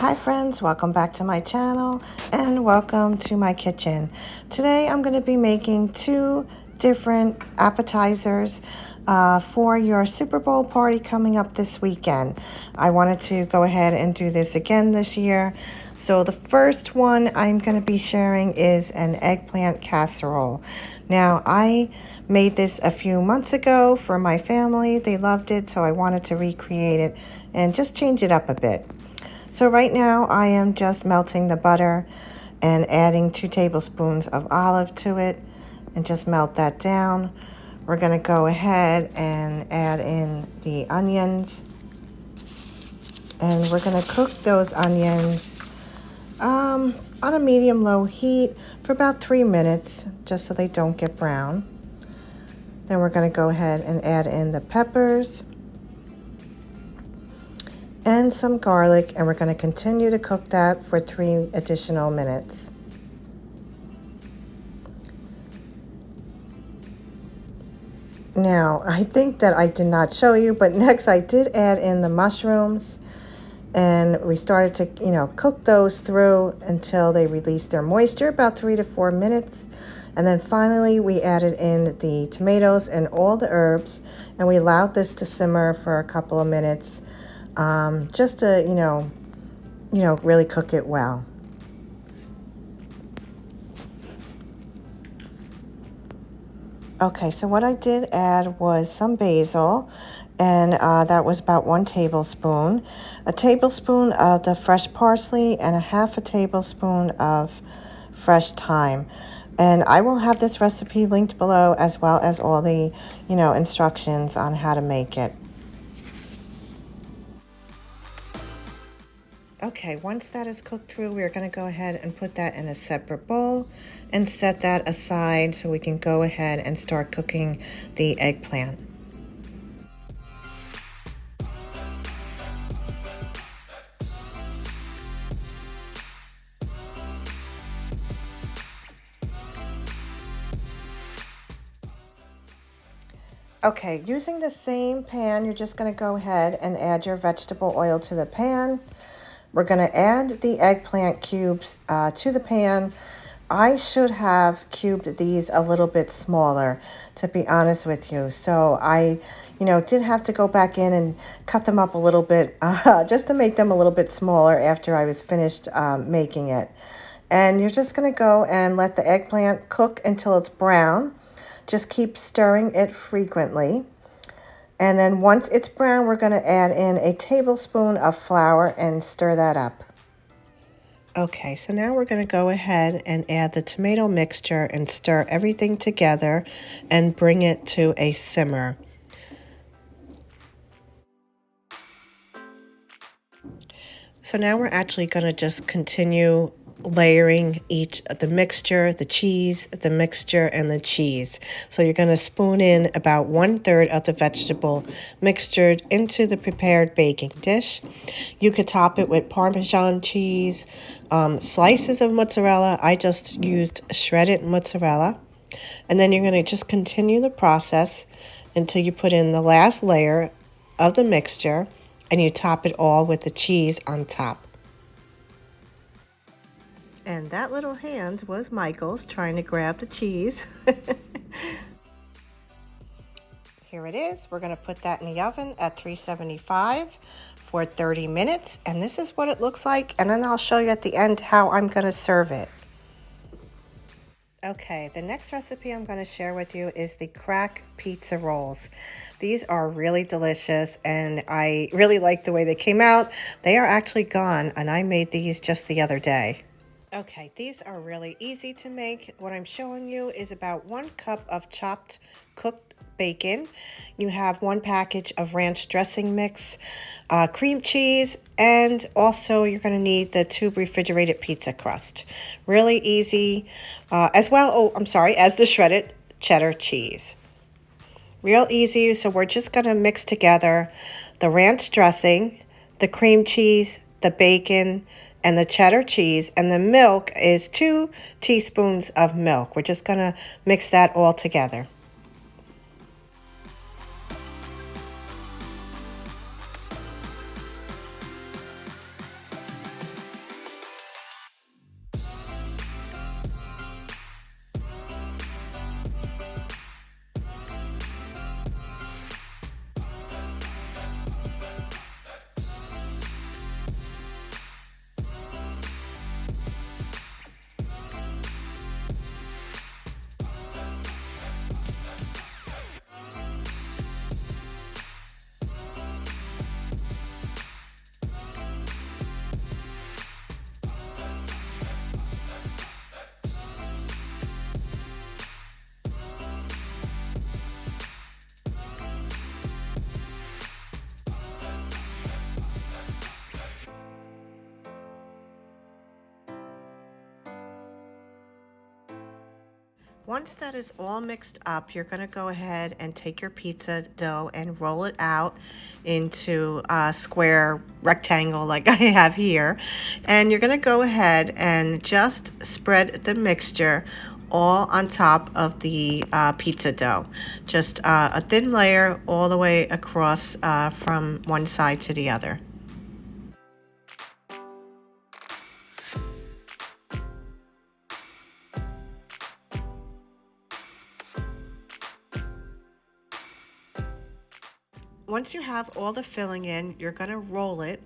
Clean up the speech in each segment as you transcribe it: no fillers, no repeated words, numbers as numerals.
Hi friends, welcome back to my channel and welcome to my kitchen. Today I'm going to be making two different appetizers for your Super Bowl party coming up this weekend. I wanted to go ahead and do this again this year. So the first one I'm going to be sharing is an eggplant casserole. Now I made this a few months ago for my family. They loved it, so I wanted to recreate it and just change it up a bit. So right now I am just melting the butter and adding 2 tablespoons of olive to it and just melt that down. We're going to go ahead and add in the onions, and we're going to cook those onions on a medium-low heat for about 3 minutes just so they don't get brown. Then we're going to go ahead and add in the peppers and some garlic, and we're going to continue to cook that for 3 additional minutes. Now, I think that I did not show you, but next I did add in the mushrooms, and we started to, cook those through until they released their moisture, about 3 to 4 minutes. And then finally we added in the tomatoes and all the herbs, and we allowed this to simmer for a couple of minutes. Just to, really cook it well. Okay, so what I did add was some basil, and that was about 1 tablespoon, a tablespoon of the fresh parsley, and a half a tablespoon of fresh thyme. And I will have this recipe linked below, as well as all the, instructions on how to make it. Okay, once that is cooked through, we're going to go ahead and put that in a separate bowl and set that aside so we can go ahead and start cooking the eggplant. Okay, using the same pan, you're just going to go ahead and add your vegetable oil to the pan. We're going to add the eggplant cubes to the pan. I should have cubed these a little bit smaller, to be honest with you. So I, did have to go back in and cut them up a little bit just to make them a little bit smaller after I was finished making it. And you're just going to go and let the eggplant cook until it's brown. Just keep stirring it frequently. And then once it's brown, we're going to add in a tablespoon of flour and stir that up. Okay, so now we're going to go ahead and add the tomato mixture and stir everything together and bring it to a simmer. So now we're actually going to just continue layering the mixture, the cheese, the mixture, and the cheese. So you're going to spoon in about 1/3 of the vegetable mixture into the prepared baking dish. You could top it with Parmesan cheese, slices of mozzarella. I just used shredded mozzarella. And then you're going to just continue the process until you put in the last layer of the mixture, and you top it all with the cheese on top. And that little hand was Michael's trying to grab the cheese. Here it is. We're going to put that in the oven at 375 for 30 minutes. And this is what it looks like. And then I'll show you at the end how I'm going to serve it. Okay, the next recipe I'm going to share with you is the crack pizza rolls. These are really delicious, and I really like the way they came out. They are actually gone, and I made these just the other day. Okay, these are really easy to make. What I'm showing you is about 1 cup of chopped cooked bacon. You have 1 package of ranch dressing mix, cream cheese, and also you're going to need the tube refrigerated pizza crust. Really easy, as the shredded cheddar cheese. Real easy, so we're just going to mix together the ranch dressing, the cream cheese, the bacon, and the cheddar cheese, and the milk is 2 teaspoons of milk. We're just going to mix that all together. Once that is all mixed up, you're going to go ahead and take your pizza dough and roll it out into a square rectangle like I have here. And you're going to go ahead and just spread the mixture all on top of the pizza dough. Just a thin layer all the way across from one side to the other. Once you have all the filling in, you're going to roll it,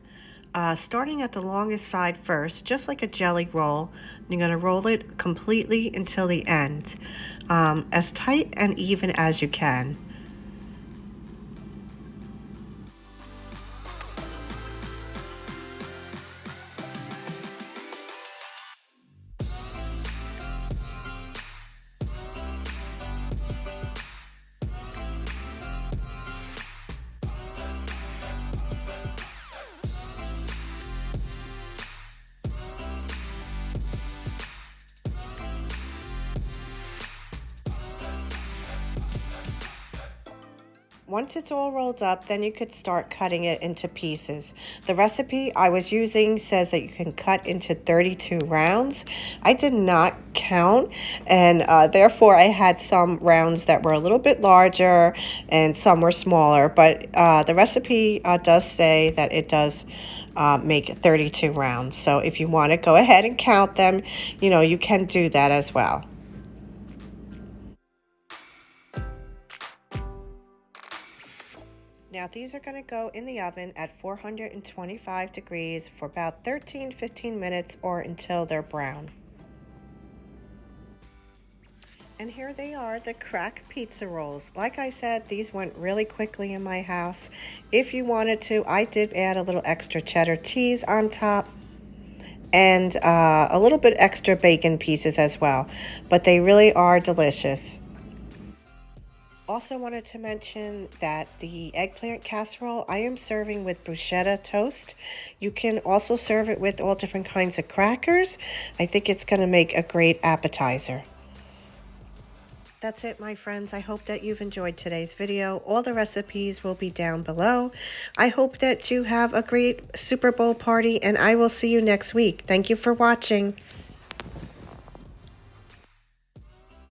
starting at the longest side first, just like a jelly roll. You're going to roll it completely until the end, as tight and even as you can. Once it's all rolled up, then you could start cutting it into pieces. The recipe I was using says that you can cut into 32 rounds. I did not count, and therefore I had some rounds that were a little bit larger and some were smaller, but the recipe does say that it does make 32 rounds. So if you want to go ahead and count them, you can do that as well. Now these are going to go in the oven at 425 degrees for about 13-15 minutes or until they're brown. And here they are, the crack pizza rolls. Like I said, these went really quickly in my house. If you wanted to, I did add a little extra cheddar cheese on top and a little bit extra bacon pieces as well. But they really are delicious. Also wanted to mention that the eggplant casserole I am serving with bruschetta toast. You can also serve it with all different kinds of crackers. I think it's going to make a great appetizer. That's it, my friends. I hope that you've enjoyed today's video. All the recipes will be down below. I hope that you have a great Super Bowl party, and I will see you next week. Thank you for watching.